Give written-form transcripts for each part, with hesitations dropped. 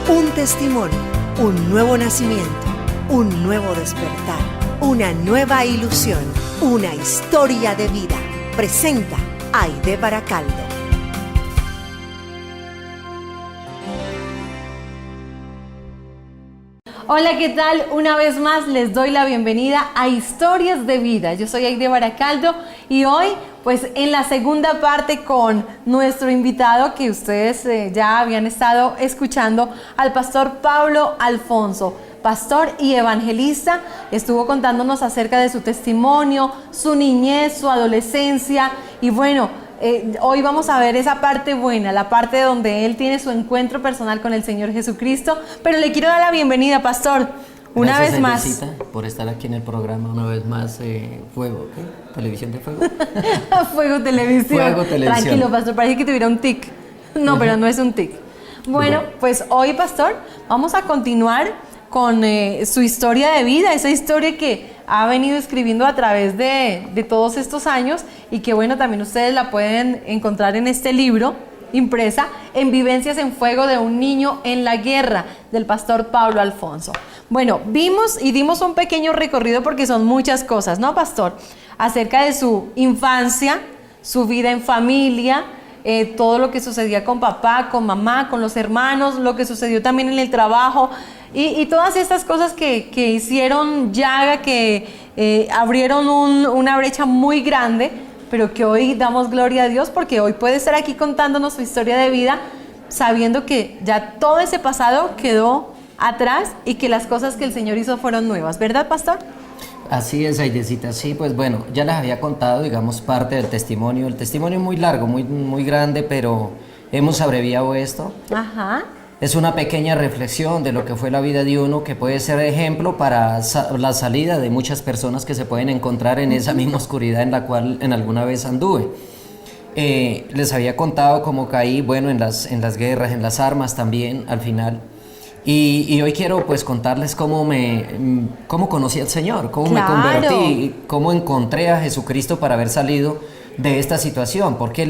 Un testimonio, un nuevo nacimiento, un nuevo despertar, una nueva ilusión, una historia de vida. Presenta Aide Baracaldo. Hola, ¿qué tal? Una vez más les doy la bienvenida a Historias de Vida. Yo soy Aide Baracaldo y hoy, pues en la segunda parte con nuestro invitado que ustedes ya habían estado escuchando, al pastor Pablo Alfonso, pastor y evangelista. Estuvo contándonos acerca de su testimonio, su niñez, su adolescencia y bueno, hoy vamos a ver esa parte buena, la parte donde él tiene su encuentro personal con el Señor Jesucristo. Pero le quiero dar la bienvenida, pastor, una vez más. Gracias, por estar aquí en el programa una vez más. Fuego, ¿qué? ¿Televisión de Fuego? Fuego Televisión. Fuego Televisión. Tranquilo, pastor, parece que tuviera un tic. No, pero no es un tic. Bueno, pues hoy, pastor, vamos a continuar con su historia de vida, esa historia que ha venido escribiendo a través de todos estos años y que bueno, también ustedes la pueden encontrar en este libro impresa, en Vivencias en Fuego de un niño en la guerra, del pastor Pablo Alfonso. Bueno, vimos y dimos un pequeño recorrido porque son muchas cosas, ¿no, pastor? Acerca de su infancia, su vida en familia, todo lo que sucedía con papá, con mamá, con los hermanos, lo que sucedió también en el trabajo y todas estas cosas que hicieron llaga, que abrieron una brecha muy grande, pero que hoy damos gloria a Dios porque hoy puede estar aquí contándonos su historia de vida sabiendo que ya todo ese pasado quedó atrás y que las cosas que el Señor hizo fueron nuevas, ¿verdad, pastor? Así es, Aidecita. Sí, pues bueno, ya les había contado, digamos, parte del testimonio. El testimonio es muy largo, muy grande, pero hemos abreviado esto. Ajá. Es una pequeña reflexión de lo que fue la vida de uno que puede ser ejemplo para la salida de muchas personas que se pueden encontrar en esa misma oscuridad en la cual en alguna vez anduve. Les había contado cómo caí, bueno, en las guerras, en las armas también, al final. Y hoy quiero pues contarles cómo conocí al Señor, cómo me convertí, cómo encontré a Jesucristo para haber salido de esta situación, ¿por qué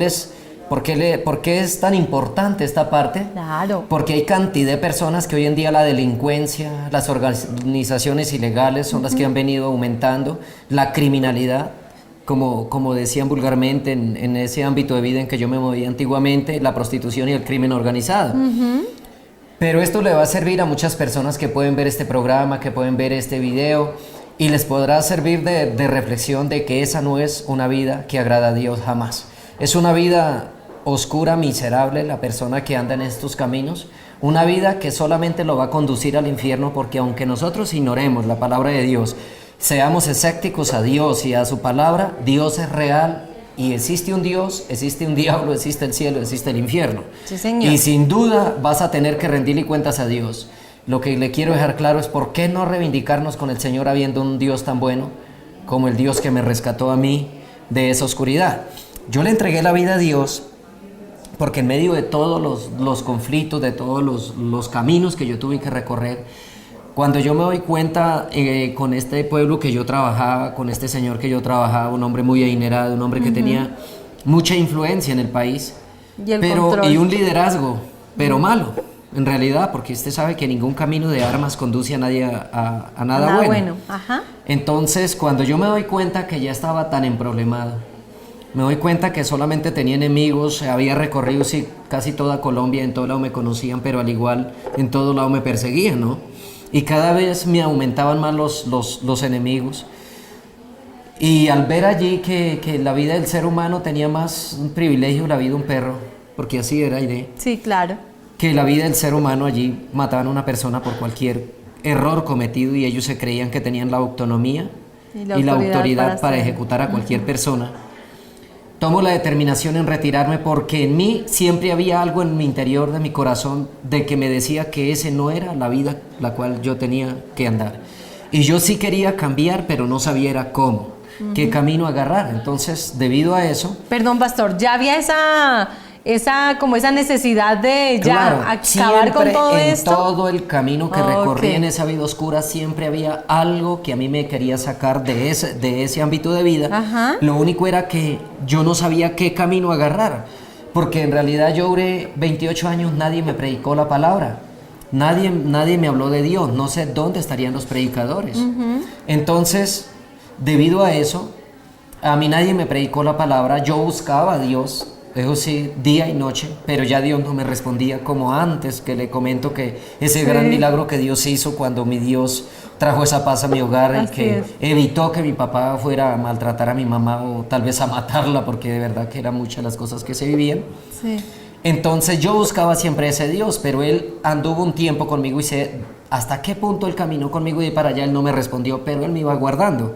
es tan importante esta parte? Claro. Porque hay cantidad de personas que hoy en día la delincuencia, las organizaciones ilegales son las que han venido aumentando, la criminalidad, como decían vulgarmente en ese ámbito de vida en que yo me movía antiguamente, la prostitución y el crimen organizado. Pero esto le va a servir a muchas personas que pueden ver este programa, que pueden ver este video y les podrá servir de reflexión de que esa no es una vida que agrada a Dios jamás. Es una vida oscura, miserable, la persona que anda en estos caminos, una vida que solamente lo va a conducir al infierno, porque aunque nosotros ignoremos la palabra de Dios, seamos escépticos a Dios y a su palabra, Dios es real y existe un Dios, existe un diablo, existe el cielo, existe el infierno. Sí, señor. Y sin duda vas a tener que rendirle cuentas a Dios. Lo que le quiero dejar claro es por qué no reivindicarnos con el Señor habiendo un Dios tan bueno como el Dios que me rescató a mí de esa oscuridad. Yo le entregué la vida a Dios porque en medio de todos los conflictos, de todos los caminos que yo tuve que recorrer, cuando yo me doy cuenta con este pueblo que yo trabajaba, con este señor que yo trabajaba, un hombre muy adinerado, un hombre que tenía mucha influencia en el país, y un liderazgo, pero malo, en realidad, porque usted sabe que ningún camino de armas conduce a nadie a nada bueno. Ajá. Entonces, cuando yo me doy cuenta que ya estaba tan emproblemado, me doy cuenta que solamente tenía enemigos, había recorrido casi toda Colombia, en todo lado me conocían, pero al igual en todo lado me perseguían, ¿no? Y cada vez me aumentaban más los enemigos. Y al ver allí que la vida del ser humano tenía más un privilegio la vida de un perro, porque así era, Aide. Sí, claro. Que la vida del ser humano allí mataban a una persona por cualquier error cometido y ellos se creían que tenían la autonomía y la autoridad para ejecutar a cualquier persona. Tomo la determinación en retirarme porque en mí siempre había algo en mi interior de mi corazón de que me decía que ese no era la vida la cual yo tenía que andar. Y yo sí quería cambiar, pero no sabía era cómo, qué camino agarrar. Entonces, debido a eso... Perdón, pastor, ¿ya había esa necesidad de claro, acabar con todo esto? En todo el camino que recorrí en esa vida oscura siempre había algo que a mí me quería sacar de ese ámbito de vida. Ajá. Lo único era que yo no sabía qué camino agarrar, porque en realidad yo duré 28 años, nadie me predicó la palabra. nadie me habló de Dios, no sé dónde estarían los predicadores. Entonces, debido a eso, a mí nadie me predicó la palabra, yo buscaba a Dios, eso sí, día y noche, pero ya Dios no me respondía como antes, que le comento que ese gran milagro que Dios hizo cuando mi Dios trajo esa paz a mi hogar y que evitó que mi papá fuera a maltratar a mi mamá o tal vez a matarla, porque de verdad que eran muchas las cosas que se vivían. Sí. Entonces yo buscaba siempre ese Dios, pero Él anduvo un tiempo conmigo y sé hasta qué punto Él caminó conmigo y para allá Él no me respondió, pero Él me iba guardando.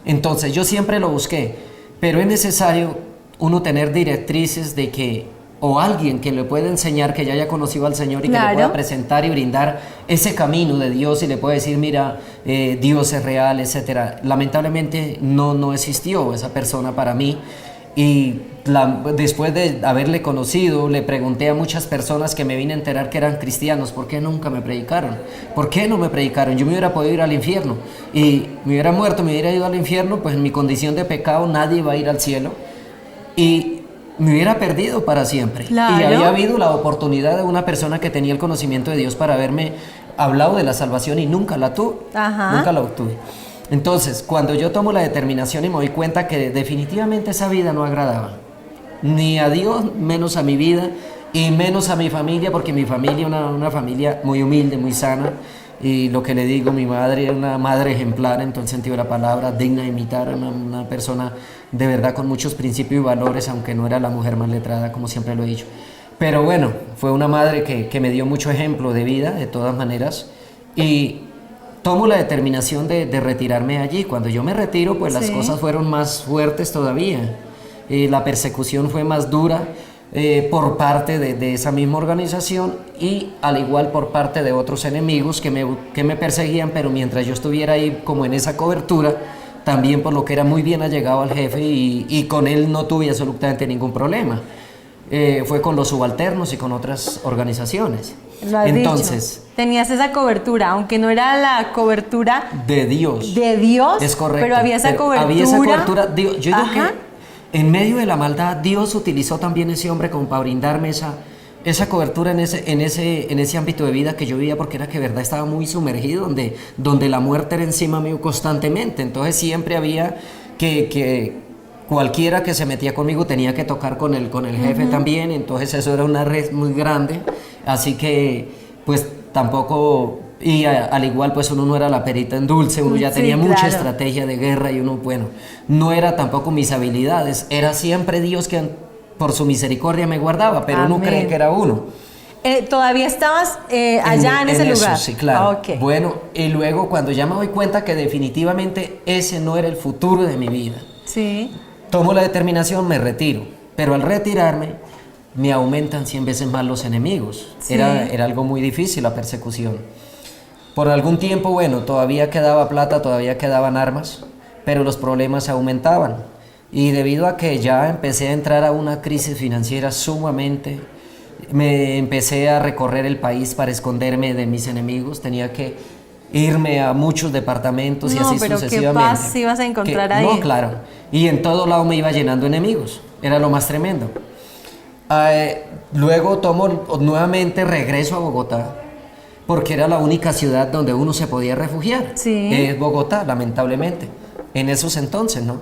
Entonces yo siempre lo busqué, pero es necesario uno tener directrices de que, o alguien que le pueda enseñar, que ya haya conocido al Señor y que le pueda presentar y brindar ese camino de Dios y le pueda decir, mira, Dios es real, etcétera. Lamentablemente no existió esa persona para mí. Y después de haberle conocido, le pregunté a muchas personas que me vine a enterar que eran cristianos, ¿por qué nunca me predicaron? ¿Por qué no me predicaron? Yo me hubiera podido ir al infierno y me hubiera muerto, me hubiera ido al infierno, pues en mi condición de pecado nadie va a ir al cielo y me hubiera perdido para siempre. Claro. Y había habido la oportunidad de una persona que tenía el conocimiento de Dios para haberme hablado de la salvación y nunca la tuve, nunca la obtuve. Entonces, cuando yo tomo la determinación y me doy cuenta que definitivamente esa vida no agradaba, ni a Dios, menos a mi vida, y menos a mi familia, porque mi familia es una familia muy humilde, muy sana, y lo que le digo, mi madre era una madre ejemplar en todo el sentido de la palabra, digna de imitar, una persona de verdad con muchos principios y valores, aunque no era la mujer más letrada, como siempre lo he dicho. Pero bueno, fue una madre que me dio mucho ejemplo de vida, de todas maneras, y tomo la determinación de retirarme allí. Cuando yo me retiro, pues las cosas fueron más fuertes todavía. La persecución fue más dura por parte de esa misma organización y al igual por parte de otros enemigos que me perseguían, pero mientras yo estuviera ahí como en esa cobertura, también por lo que era muy bien allegado al jefe y con él no tuve absolutamente ningún problema. Fue con los subalternos y con otras organizaciones. Lo has Entonces, dicho. Tenías esa cobertura, aunque no era la cobertura de Dios. De Dios. Es correcto. Pero había esa cobertura. Había esa cobertura. Yo digo que en medio de la maldad, Dios utilizó también ese hombre como para brindarme esa cobertura en ese ámbito de vida que yo vivía, porque era que de verdad estaba muy sumergido, donde la muerte era encima mío constantemente. Entonces siempre había que cualquiera que se metía conmigo tenía que tocar con el jefe también, entonces eso era una red muy grande, así que pues tampoco, y al igual pues uno no era la perita en dulce, uno ya tenía mucha estrategia de guerra y uno, bueno, no era tampoco mis habilidades, era siempre Dios que por su misericordia me guardaba, pero uno cree que era uno. ¿Todavía estabas allá en ese lugar? Sí, claro. Okay. Bueno, y luego cuando ya me doy cuenta que definitivamente ese no era el futuro de mi vida, tomo la determinación, me retiro, pero al retirarme me aumentan 100 veces más los enemigos. Era algo muy difícil la persecución. Por algún tiempo, bueno, todavía quedaba plata, todavía quedaban armas, pero los problemas aumentaban. Y debido a que ya empecé a entrar a una crisis financiera sumamente, me empecé a recorrer el país para esconderme de mis enemigos, tenía que irme a muchos departamentos y así sucesivamente. ¿Qué paz ibas a encontrar ahí? No, claro. Y en todo lado me iba llenando enemigos. Era lo más tremendo. Luego nuevamente regreso a Bogotá, porque era la única ciudad donde uno se podía refugiar. Es Bogotá, lamentablemente. En esos entonces, ¿no?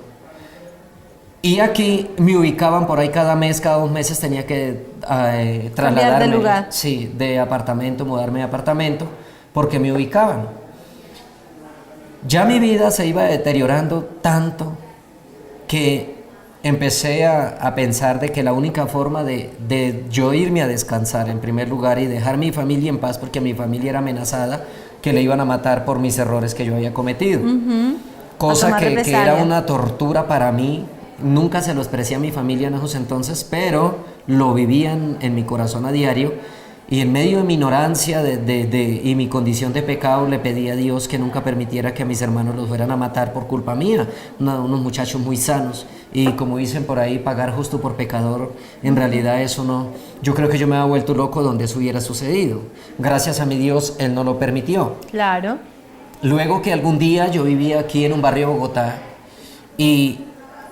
Y aquí me ubicaban por ahí cada mes, cada 2 meses tenía que trasladarme. Cambiar de lugar. Sí, de apartamento, mudarme de apartamento, porque me ubicaban. Ya mi vida se iba deteriorando tanto que empecé a pensar de que la única forma de yo irme a descansar en primer lugar y dejar mi familia en paz, porque mi familia era amenazada, que le iban a matar por mis errores que yo había cometido. Cosa que era una tortura para mí. Nunca se lo expresé a mi familia en esos entonces, pero lo vivían en mi corazón a diario. Y en medio de mi ignorancia y mi condición de pecado, le pedí a Dios que nunca permitiera que a mis hermanos los fueran a matar por culpa mía. Unos muchachos muy sanos. Y como dicen por ahí, pagar justo por pecador, en realidad eso no. Yo creo que yo me había vuelto loco donde eso hubiera sucedido. Gracias a mi Dios, Él no lo permitió. Claro. Luego que algún día yo vivía aquí en un barrio de Bogotá y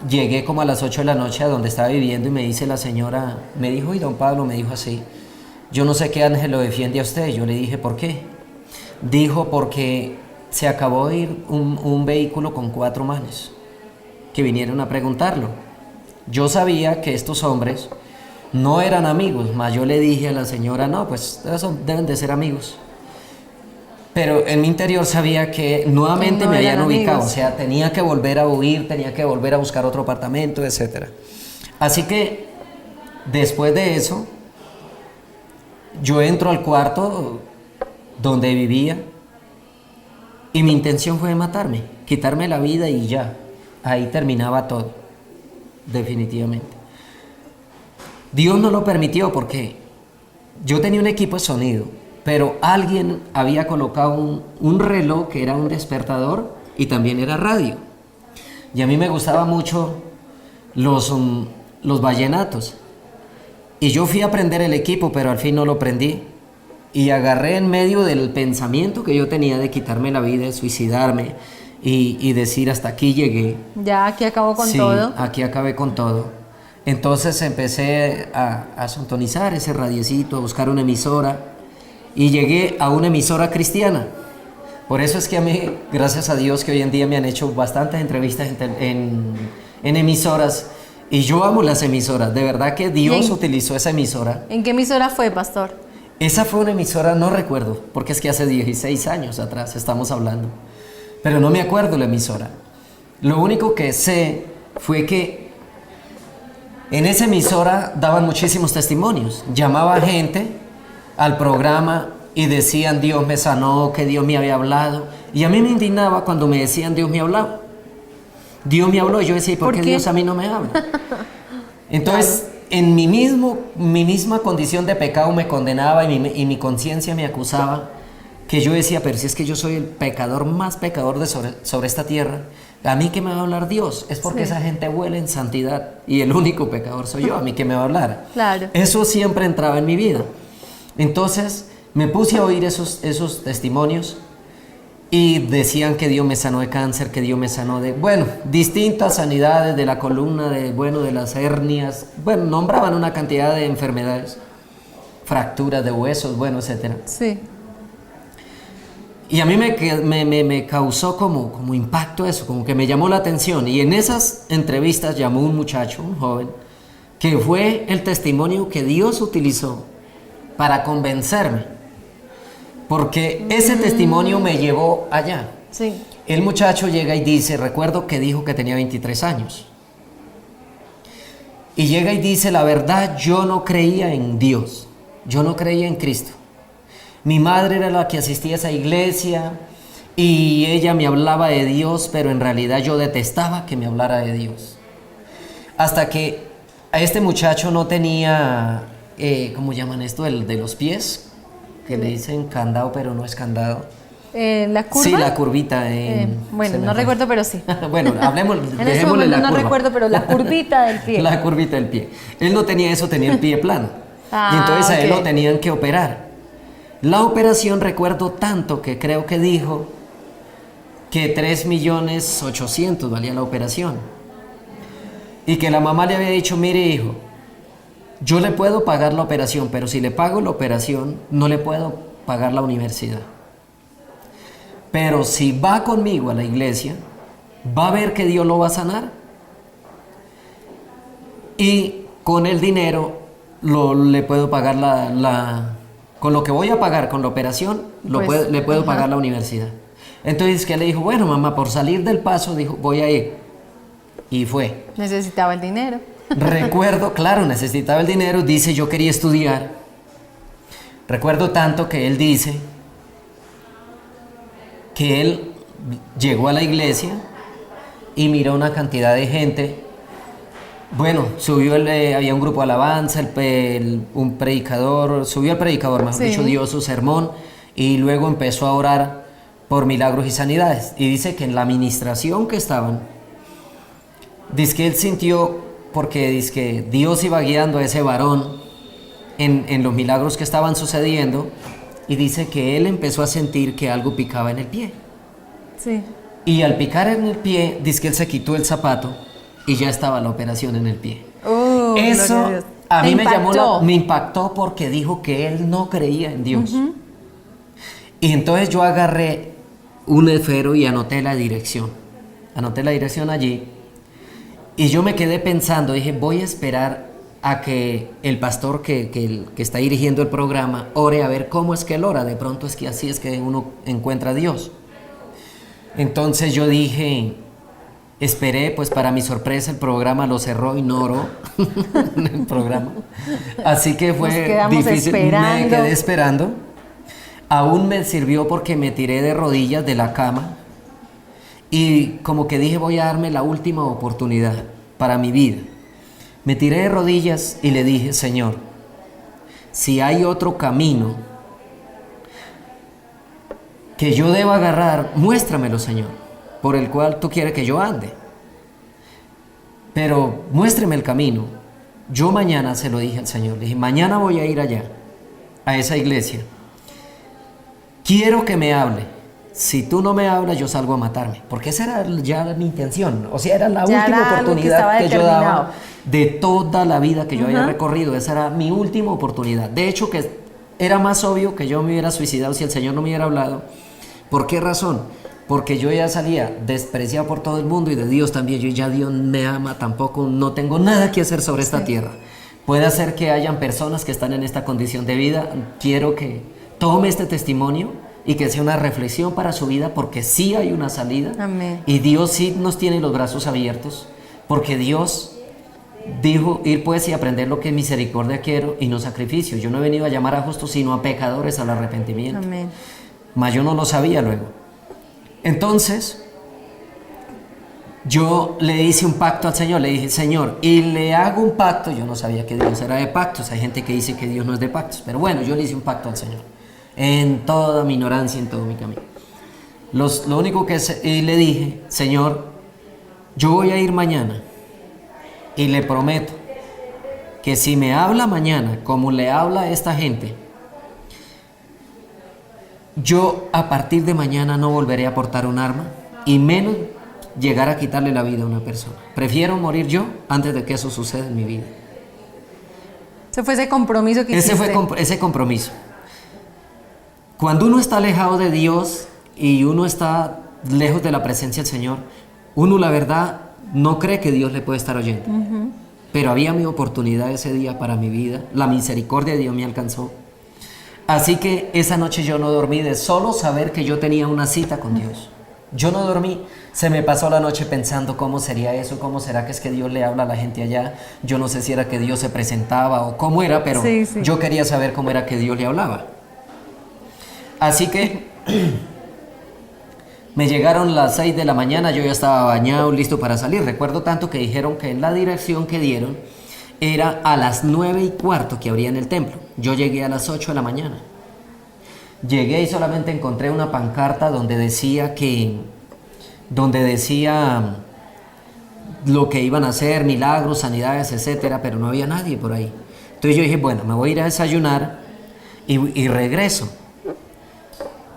llegué como a las 8 de la noche a donde estaba viviendo y me dice la señora, me dijo, y don Pablo me dijo así, yo no sé qué ángel lo defiende a usted. Yo le dije, ¿por qué? Dijo, porque se acabó de ir un vehículo con 4 manes que vinieron a preguntarlo. Yo sabía que estos hombres no eran amigos, mas yo le dije a la señora, no, pues deben de ser amigos. Pero en mi interior sabía que nuevamente no me habían eran ubicado, amigos. o sea, tenía que volver a huir, tenía que volver a buscar otro apartamento, etc. Así que después de eso, yo entro al cuarto donde vivía y mi intención fue matarme, quitarme la vida y ya, ahí terminaba todo, definitivamente. Dios no lo permitió porque yo tenía un equipo de sonido, pero alguien había colocado un reloj que era un despertador y también era radio. Y a mí me gustaba mucho los vallenatos. Y yo fui a prender el equipo, pero al fin no lo prendí. Y agarré en medio del pensamiento que yo tenía de quitarme la vida, de suicidarme y decir hasta aquí llegué. Ya aquí acabó con Sí, todo. aquí acabé con todo. Entonces empecé a sintonizar ese radiecito, a buscar una emisora y llegué a una emisora cristiana. Por eso es que a mí, gracias a Dios, que hoy en día me han hecho bastantes entrevistas en emisoras y yo amo las emisoras. De verdad que Dios Bien. utilizó esa emisora. ¿En qué emisora fue, pastor? Esa fue una emisora, no recuerdo, porque es que hace 16 años atrás estamos hablando. Pero no me acuerdo la emisora. Lo único que sé fue que en esa emisora daban muchísimos testimonios. Llamaba gente al programa y decían, Dios me sanó, que Dios me había hablado. Y a mí me indignaba cuando me decían, Dios me habló. Dios me habló y yo decía, ¿y por qué Dios a mí no me habla? Entonces, en mi misma condición de pecado me condenaba y mi conciencia me acusaba, que yo decía, pero si es que yo soy el pecador más pecador sobre esta tierra, ¿a mí qué me va a hablar Dios? Es porque esa gente huele en santidad y el único pecador soy yo, ¿a mí qué me va a hablar? Claro. Eso siempre entraba en mi vida. Entonces me puse a oír esos testimonios y decían que Dios me sanó de cáncer, que Dios me sanó de, bueno, distintas sanidades de la columna, de las hernias, bueno, nombraban una cantidad de enfermedades, fracturas de huesos, bueno, etcétera. Sí. Y a mí me causó como impacto eso, como que me llamó la atención. Y en esas entrevistas llamó un muchacho, un joven, que fue el testimonio que Dios utilizó para convencerme. Porque ese testimonio me llevó allá. Sí. El muchacho llega y dice, recuerdo que dijo que tenía 23 años. Y llega y dice, la verdad, yo no creía en Dios, yo no creía en Cristo. Mi madre era la que asistía a esa iglesia y ella me hablaba de Dios, pero en realidad yo detestaba que me hablara de Dios. Hasta que a este muchacho no tenía, ¿cómo llaman esto? El de los pies, que le dicen candado, pero no es candado. ¿La curva? Sí, la curvita. Bueno, se me no fue. recuerdo, pero sí. Bueno, hablemos, En ese dejémosle momento la no curva. recuerdo, pero la curvita del pie. La curvita del pie. Él no tenía eso, tenía el pie plano. Ah, Y entonces a él ok. lo tenían que operar. La operación recuerdo tanto que creo que dijo que 3.800.000 valía la operación. Y que la mamá le había dicho, mire hijo, yo le puedo pagar la operación, pero si le pago la operación, no le puedo pagar la universidad. Pero si va conmigo a la iglesia, va a ver que Dios lo va a sanar. Y con el dinero le puedo pagar con lo que voy a pagar con la operación, Pues, le puedo pagar la universidad. Entonces, ¿qué le dijo? Bueno, mamá, por salir del paso, dijo, voy a ir. Y fue. Necesitaba el dinero. Recuerdo, claro, necesitaba el dinero, dice, yo quería estudiar. Recuerdo tanto que él dice que él llegó a la iglesia y miró una cantidad de gente. Bueno, había un grupo de alabanza, un predicador, subió el predicador, mejor Sí. dicho, dio su sermón y luego empezó a orar por milagros y sanidades. Y dice que en la administración que estaban, dice que él sintió, porque dice que Dios iba guiando a ese varón en los milagros que estaban sucediendo, y dice que él empezó a sentir que algo picaba en el pie. Sí. Y al picar en el pie, dice que él se quitó el zapato y ya estaba la operación en el pie. Gloria a Eso Dios. A Te mí impactó. me impactó porque dijo que él no creía en Dios. Y entonces yo agarré un esfero y anoté la dirección. Anoté la dirección allí. Y yo me quedé pensando, dije, voy a esperar a que el pastor que está dirigiendo el programa ore a ver cómo es que él ora. De pronto es que así es que uno encuentra a Dios. Entonces yo dije, esperé, pues para mi sorpresa el programa lo cerró y no oró el programa. Así que fue Nos quedamos difícil, esperando. me quedé esperando. Aún me sirvió porque me tiré de rodillas de la cama y como que dije voy a darme la última oportunidad para mi vida. Me tiré de rodillas y le dije, Señor, si hay otro camino que yo deba agarrar, muéstramelo, Señor, por el cual tú quieres que yo ande. Pero muéstrame el camino. Yo mañana se lo dije al Señor, le dije, mañana voy a ir allá, a esa iglesia. Quiero que me hable. Si tú no me hablas, yo salgo a matarme. Porque esa era ya mi intención. O sea, era la Ya última era algo que oportunidad estaba que yo determinado. daba de toda la vida que yo había recorrido. Esa era mi última oportunidad. De hecho, que era más obvio que yo me hubiera suicidado si el Señor no me hubiera hablado. ¿Por qué razón? Porque yo ya salía despreciado por todo el mundo y de Dios también. Yo ya Dios me ama, tampoco no tengo nada que hacer sobre esta tierra. Puede ser que hayan personas que están en esta condición de vida. Quiero que tome este testimonio y que sea una reflexión para su vida, porque sí hay una salida. Amén. Y Dios sí nos tiene los brazos abiertos, porque Dios dijo, ir pues y aprender lo que es misericordia quiero y no sacrificio. Yo no he venido a llamar a justos, sino a pecadores al arrepentimiento. Amén. Mas yo no lo sabía luego. Entonces, yo le hice un pacto al Señor, le dije, Señor, y le hago un pacto. Yo no sabía que Dios era de pactos, hay gente que dice que Dios no es de pactos, pero bueno, yo le hice un pacto al Señor, en toda mi ignorancia, en todo mi camino. Lo único que y le dije, Señor, yo voy a ir mañana y le prometo que si me habla mañana como le habla a esta gente, yo a partir de mañana no volveré a portar un arma y menos llegar a quitarle la vida a una persona. Prefiero morir yo antes de que eso suceda en mi vida. Ese fue ese compromiso que Ese hiciste. fue ese compromiso. Cuando uno está alejado de Dios y uno está lejos de la presencia del Señor, uno la verdad no cree que Dios le puede estar oyendo. Pero había mi oportunidad ese día para mi vida. La misericordia de Dios me alcanzó. Así que esa noche yo no dormí de solo saber que yo tenía una cita con Dios. Yo no dormí, se me pasó la noche pensando cómo sería eso, cómo será que es que Dios le habla a la gente allá. Yo no sé si era que Dios se presentaba o cómo era, pero Sí. yo quería saber cómo era que Dios le hablaba. Así que me llegaron las 6 de la mañana, yo ya estaba bañado, listo para salir. Recuerdo tanto que dijeron que en la dirección que dieron era a las 9:15 que abrían el templo. Yo llegué a las 8 de la mañana. Llegué y solamente encontré una pancarta donde decía lo que iban a hacer, milagros, sanidades, etcétera, pero no había nadie por ahí. Entonces yo dije, bueno, me voy a ir a desayunar y regreso.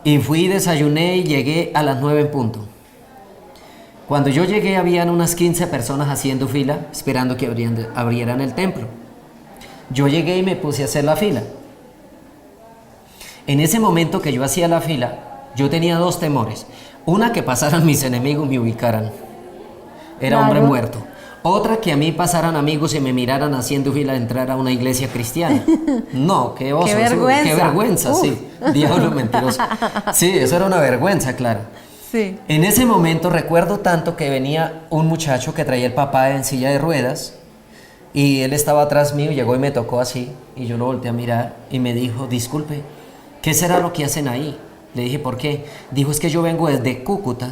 Y fui, desayuné y llegué a las 9 en punto. Cuando yo llegué habían unas 15 personas haciendo fila, esperando que abrieran el templo. Yo llegué y me puse a hacer la fila. En ese momento que yo hacía la fila, yo tenía dos temores. Una, que pasaran mis enemigos y me ubicaran. Era Claro. hombre muerto. Otra, que a mí pasaran amigos y me miraran haciendo fila de entrar a una iglesia cristiana. No, qué oso. Qué eso, vergüenza. qué vergüenza, sí. Diablo mentiroso. Sí, eso era una vergüenza, claro. Sí. En ese momento recuerdo tanto que venía un muchacho que traía el papá en silla de ruedas y él estaba atrás mío, llegó y me tocó así y yo lo volteé a mirar y me dijo, disculpe, ¿qué será lo que hacen ahí? Le dije, ¿por qué? Dijo, es que yo vengo desde Cúcuta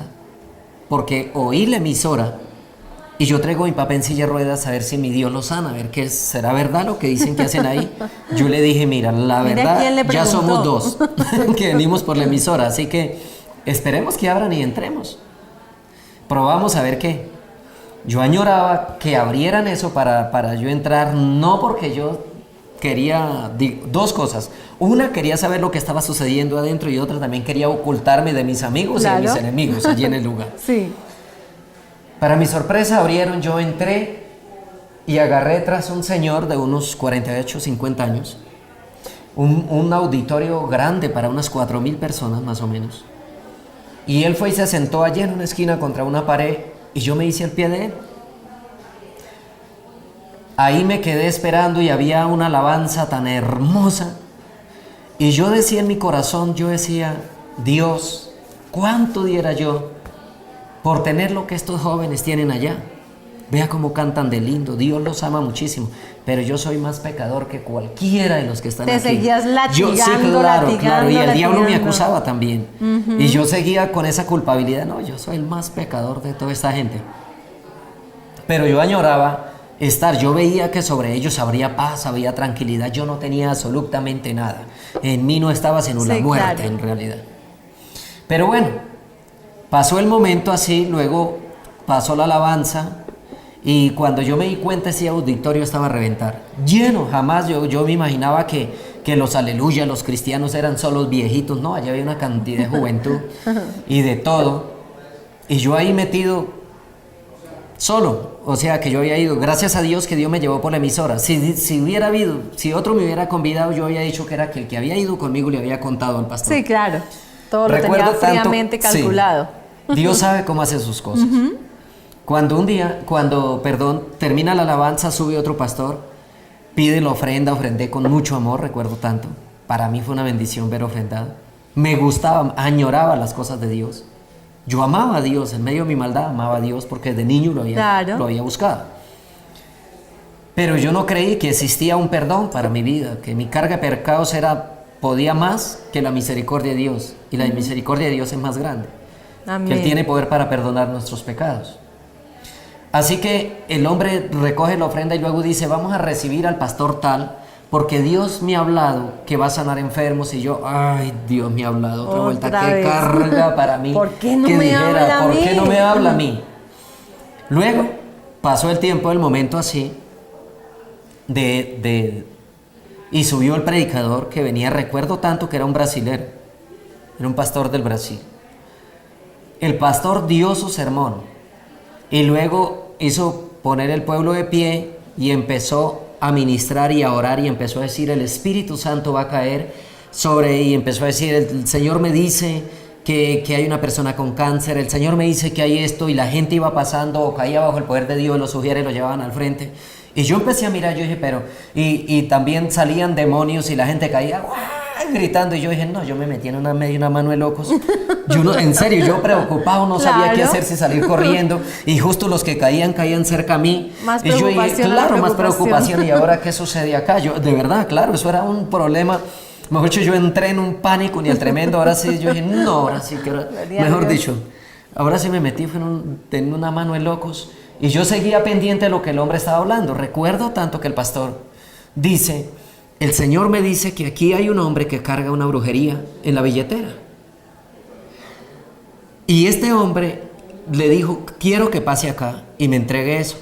porque oí la emisora y yo traigo a mi papá en silla de ruedas a ver si mi Dios lo sana, a ver qué será verdad lo que dicen que hacen ahí. Yo le dije, mira, la Mira verdad, quién le ya preguntó. somos dos que venimos por la emisora, así que esperemos que abran y entremos. Probamos a ver qué. Yo añoraba que abrieran eso para yo entrar, no porque yo quería, dos cosas. Una, quería saber lo que estaba sucediendo adentro y otra, también quería ocultarme de mis amigos y de mis Claro. enemigos allí en el lugar. Sí. Para mi sorpresa abrieron, yo entré y agarré tras un señor de unos 48, 50 años, un auditorio grande para unas 4,000 personas más o menos. Y él fue y se sentó allí en una esquina contra una pared y yo me hice al pie de él. Ahí me quedé esperando y había una alabanza tan hermosa. Y yo decía en mi corazón, yo decía, Dios, ¿cuánto diera yo por tener lo que estos jóvenes tienen allá? Vea cómo cantan de lindo, Dios los ama muchísimo, pero yo soy más pecador que cualquiera de los que están aquí. Te seguías latigando, yo, sí, claro, latigando, y el diablo me latigando. acusaba también. Y yo seguía con esa culpabilidad, no, yo soy el más pecador de toda esta gente. Pero yo añoraba yo veía que sobre ellos habría paz, habría tranquilidad, yo no tenía absolutamente nada. En mí no estaba sino la muerte, claro. en realidad. Pero bueno, pasó el momento así, luego pasó la alabanza. Y cuando yo me di cuenta, ese auditorio estaba a reventar. Lleno, jamás yo me imaginaba que los aleluya, los cristianos eran solo viejitos. No, allá había una cantidad de juventud y de todo. Y yo ahí metido solo. O sea, que yo había ido. Gracias a Dios que Dios me llevó por la emisora. Si hubiera habido, si otro me hubiera convidado, yo había dicho que era que el que había ido conmigo le había contado al pastor. Sí, claro. Todo lo Recuerdo tenía fríamente calculado. Sí, Dios sabe cómo hace sus cosas. Cuando termina la alabanza, sube otro pastor, pide la ofrenda, ofrendé con mucho amor, recuerdo tanto. Para mí fue una bendición ver ofrendado. Me gustaba, añoraba las cosas de Dios. Yo amaba a Dios, en medio de mi maldad amaba a Dios porque de niño lo había buscado. Pero yo no creí que existía un perdón para mi vida, que mi carga de pecados podía más que la misericordia de Dios. Y la misericordia de Dios es más grande. Amén. Que Él tiene poder para perdonar nuestros pecados. Así que el hombre recoge la ofrenda y luego dice, vamos a recibir al pastor tal, porque Dios me ha hablado que va a sanar enfermos. Y yo, ay, Dios me ha hablado otra vuelta, qué vez. carga para mí. ¿Por qué no que me habla a ¿por mí? qué no me habla a mí? Luego pasó el tiempo, el momento así, y subió el predicador que venía, recuerdo tanto que era un brasilero, era un pastor del Brasil. El pastor dio su sermón. Y luego hizo poner el pueblo de pie y empezó a ministrar y a orar y empezó a decir, el Espíritu Santo va a caer y empezó a decir, el Señor me dice que hay una persona con cáncer, el Señor me dice que hay esto, y la gente iba pasando o caía bajo el poder de Dios, lo sugiere y lo llevaban al frente. Y yo empecé a mirar, yo dije, y también salían demonios y la gente caía, ¡guau!, gritando, y yo dije, no, yo me metí en una mano de locos. En serio, yo preocupado, no sabía qué hacer, si salir corriendo, y justo los que caían cerca a mí. Más y yo dije, preocupación, claro, más preocupación, y ahora qué sucede acá. Yo, de verdad, claro, eso era un problema. Mejor dicho, yo entré en un pánico ni el tremendo. Ahora sí, yo dije, no, ahora sí, mejor dicho, ahora sí me metí en una mano de locos. Y yo seguía pendiente de lo que el hombre estaba hablando. Recuerdo tanto que el pastor dice, el Señor me dice que aquí hay un hombre que carga una brujería en la billetera. Y este hombre le dijo, quiero que pase acá y me entregue eso.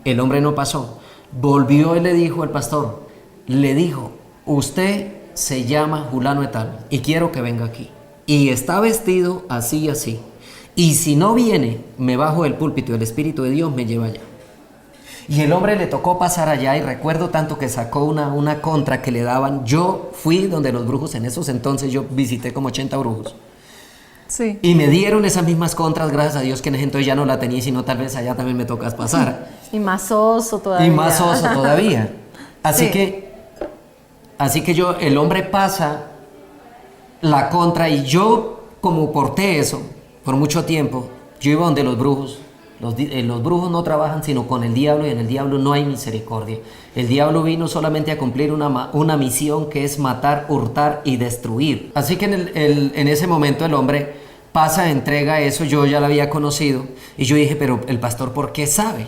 El hombre no pasó. Volvió y le dijo al pastor, le dijo, usted se llama Fulano de tal y quiero que venga aquí. Y está vestido así y así. Y si no viene, me bajo del púlpito y el Espíritu de Dios me lleva allá. Y el hombre le tocó pasar allá y recuerdo tanto que sacó una contra que le daban. Yo fui donde los brujos en esos entonces, yo visité como 80 brujos. Sí. Y me dieron esas mismas contras, gracias a Dios que en ese entonces ya no la tenía, sino tal vez allá también me tocas pasar. Y más oso todavía. Y más oso todavía. Así Sí. que el hombre pasa la contra y yo como porté eso por mucho tiempo, yo iba donde los brujos. Los brujos no trabajan sino con el diablo y en el diablo no hay misericordia. El diablo vino solamente a cumplir una misión que es matar, hurtar y destruir. Así que en ese momento el hombre pasa, entrega eso, yo ya lo había conocido y yo dije, pero el pastor, ¿por qué sabe?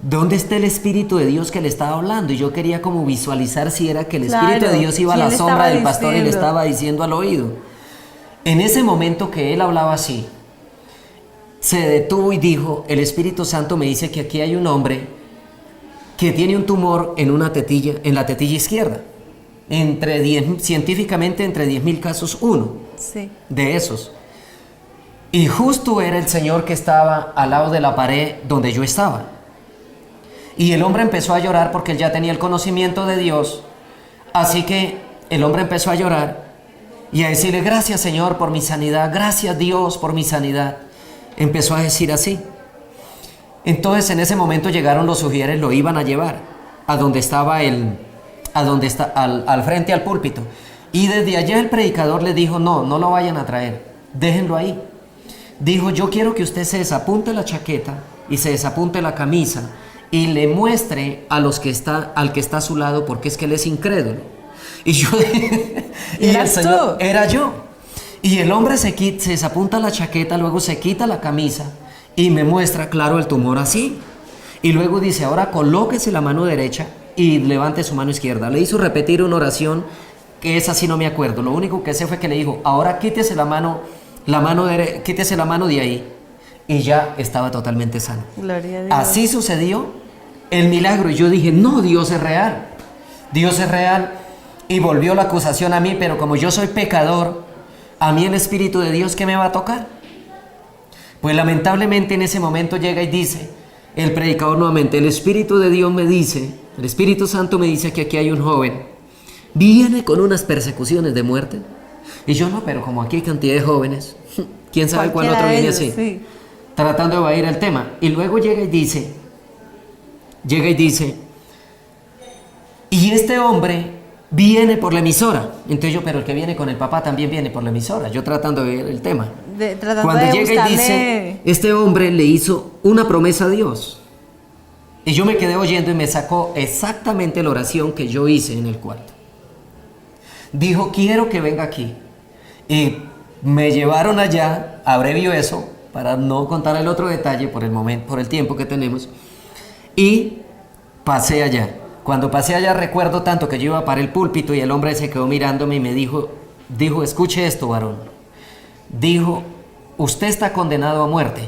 ¿Dónde está el Espíritu de Dios que le estaba hablando? Y yo quería como visualizar si era que el Espíritu de Dios iba a la sombra del pastor y le estaba diciendo al oído. En ese momento que él hablaba así, se detuvo y dijo, el Espíritu Santo me dice que aquí hay un hombre que tiene un tumor en la tetilla izquierda. Científicamente entre 10,000 casos uno de esos. Y justo era el señor que estaba al lado de la pared donde yo estaba. Y el hombre empezó a llorar porque él ya tenía el conocimiento de Dios. Así que el hombre empezó a llorar y a decirle: gracias, Señor, por mi sanidad, gracias, Dios, por mi sanidad. Empezó a decir así. Entonces en ese momento llegaron los sugieres, lo iban a llevar a donde estaba al frente al púlpito. Y desde allá el predicador le dijo: no lo vayan a traer, déjenlo ahí. Dijo: yo quiero que usted se desapunte la chaqueta y se desapunte la camisa y le muestre al que está a su lado, porque es que él es incrédulo. Y yo y el Señor, era yo. Y el hombre se desapunta la chaqueta, luego se quita la camisa y me muestra, claro, el tumor así. Y luego dice: ahora colóquese la mano derecha y levante su mano izquierda. Le hizo repetir una oración que esa sí no me acuerdo. Lo único que sé fue que le dijo: ahora quítese quítese la mano de ahí. Y ya estaba totalmente sano. Gloria a Dios. Así sucedió el milagro. Y yo dije: no, Dios es real. Dios es real. Y volvió la acusación a mí, pero como yo soy pecador, a mí el Espíritu de Dios, ¿qué me va a tocar? Pues lamentablemente en ese momento llega y dice el predicador nuevamente: el Espíritu de Dios me dice, el Espíritu Santo me dice que aquí hay un joven, viene con unas persecuciones de muerte. Y yo: no, pero como aquí hay cantidad de jóvenes, quién sabe cuál otro viene así, sí, tratando de evadir el tema. Y luego llega y dice, y este hombre viene por la emisora. Entonces yo: pero el que viene con el papá también viene por la emisora. Yo tratando de ver el tema. Cuando llega y dice: este hombre le hizo una promesa a Dios. Y yo me quedé oyendo y me sacó exactamente la oración que yo hice en el cuarto. Dijo: quiero que venga aquí. Y me llevaron allá, abrevio eso, para no contar el otro detalle por el tiempo que tenemos. Y pasé allá. Cuando pasé allá recuerdo tanto que yo iba para el púlpito y el hombre se quedó mirándome y me dijo: escuche esto, varón. Dijo: usted está condenado a muerte.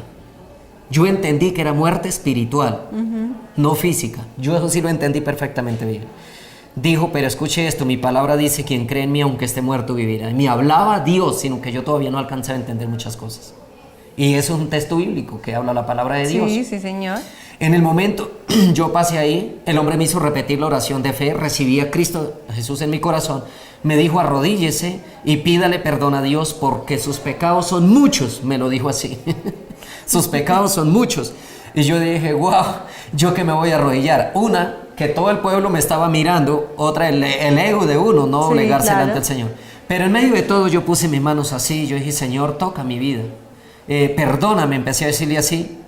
Yo entendí que era muerte espiritual, no física. Yo eso sí lo entendí perfectamente bien. Dijo: pero escuche esto, mi palabra dice: quien cree en mí, aunque esté muerto, vivirá. Y me hablaba Dios, sino que yo todavía no alcanzaba a entender muchas cosas. Y eso es un texto bíblico que habla la palabra de Dios. Sí, sí, Señor. En el momento yo pasé ahí, el hombre me hizo repetir la oración de fe, recibí a Cristo Jesús en mi corazón, me dijo: arrodíllese y pídale perdón a Dios porque sus pecados son muchos, me lo dijo así, sus pecados son muchos. Y yo dije: wow, yo que me voy a arrodillar. Una, que todo el pueblo me estaba mirando; otra, el ego de uno, no obligarse delante del Señor. Pero en medio de todo yo puse mis manos así, yo dije: Señor, toca mi vida, perdóname, empecé a decirle así.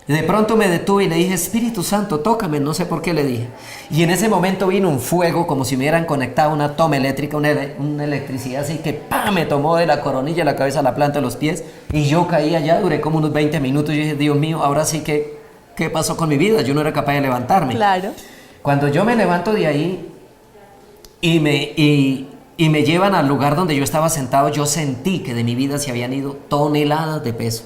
De pronto me detuve y le dije: Espíritu Santo, tócame, no sé por qué le dije. Y en ese momento vino un fuego, como si me hubieran conectado una toma eléctrica, una electricidad así que ¡pam!, me tomó de la coronilla, la cabeza, la planta de los pies. Y yo caí allá, duré como unos 20 minutos. Yo dije: Dios mío, ahora sí que, ¿qué pasó con mi vida? Yo no era capaz de levantarme. Claro. Cuando yo me levanto de ahí y me llevan al lugar donde yo estaba sentado, yo sentí que de mi vida se habían ido toneladas de peso.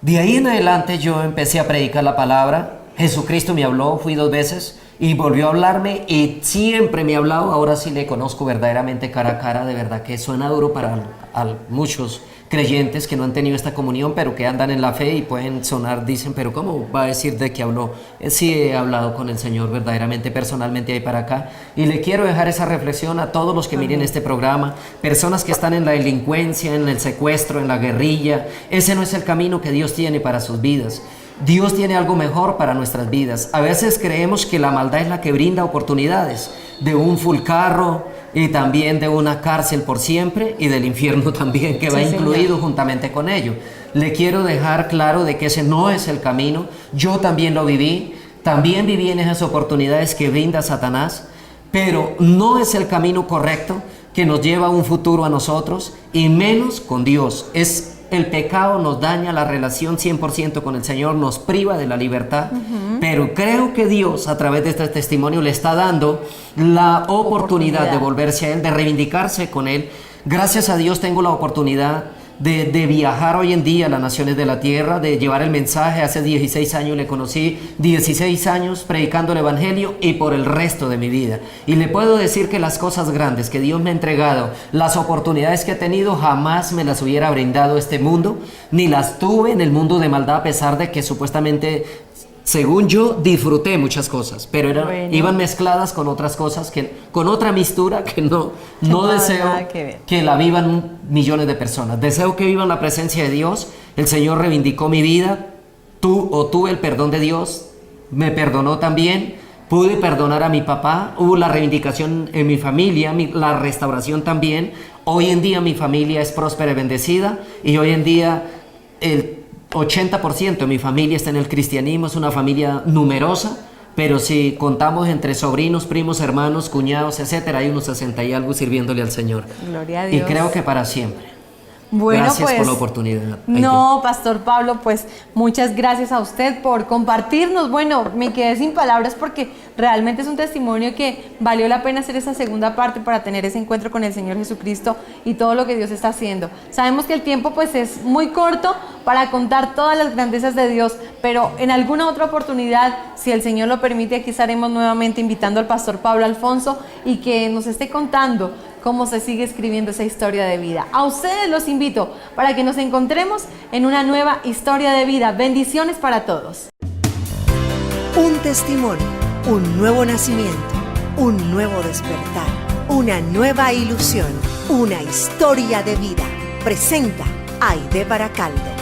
De ahí en adelante yo empecé a predicar la palabra. Jesucristo me habló, fui 2 veces y volvió a hablarme y siempre me ha hablado. Ahora sí le conozco verdaderamente cara a cara. De verdad que suena duro para muchos creyentes que no han tenido esta comunión, pero que andan en la fe y pueden sonar, dicen: pero ¿cómo va a decir de qué habló? Sí he hablado con el Señor verdaderamente, personalmente, ahí para acá. Y le quiero dejar esa reflexión a todos los que miren este programa, personas que están en la delincuencia, en el secuestro, en la guerrilla. Ese no es el camino que Dios tiene para sus vidas. Dios tiene algo mejor para nuestras vidas. A veces creemos que la maldad es la que brinda oportunidades de un full carro y también de una cárcel por siempre y del infierno también, que va incluido juntamente con ello. Le quiero dejar claro de que ese no es el camino. Yo también lo viví, también viví en esas oportunidades que brinda Satanás, pero no es el camino correcto que nos lleva a un futuro a nosotros y menos con Dios. El pecado nos daña la relación 100% con el Señor, nos priva de la libertad, pero creo que Dios a través de este testimonio le está dando la oportunidad de volverse a Él, de reivindicarse con Él. Gracias a Dios tengo la oportunidad de viajar hoy en día a las naciones de la tierra, de llevar el mensaje. Hace 16 años le conocí, 16 años predicando el evangelio y por el resto de mi vida. Y le puedo decir que las cosas grandes que Dios me ha entregado, las oportunidades que he tenido, jamás me las hubiera brindado este mundo, ni las tuve en el mundo de maldad, a pesar de que supuestamente según yo, disfruté muchas cosas, pero Bueno. iban mezcladas con otras cosas, con otra mistura que no No, deseo nada que ver. que la vivan millones de personas. Deseo que vivan la presencia de Dios. El Señor reivindicó mi vida. Tuve el perdón de Dios, me perdonó también. Pude perdonar a mi papá, hubo la reivindicación en mi familia, la restauración también. Hoy en día mi familia es próspera y bendecida, y hoy en día el 80% de mi familia está en el cristianismo. Es una familia numerosa, pero si contamos entre sobrinos, primos, hermanos, cuñados, etcétera, hay unos 60 y algo sirviéndole al Señor. Gloria a Y Dios. creo que para siempre. Bueno, Gracias pues, por la oportunidad. No, Pastor Pablo, pues muchas gracias a usted por compartirnos. Bueno, me quedé sin palabras porque realmente es un testimonio que valió la pena hacer esa segunda parte para tener ese encuentro con el Señor Jesucristo y todo lo que Dios está haciendo. Sabemos que el tiempo pues es muy corto para contar todas las grandezas de Dios, pero en alguna otra oportunidad, si el Señor lo permite, aquí estaremos nuevamente invitando al Pastor Pablo Alfonso y que nos esté contando cómo se sigue escribiendo esa historia de vida. A ustedes los invito para que nos encontremos en una nueva historia de vida. Bendiciones para todos. Un testimonio, un nuevo nacimiento, un nuevo despertar, una nueva ilusión, una historia de vida. Presenta Aide Baracaldo.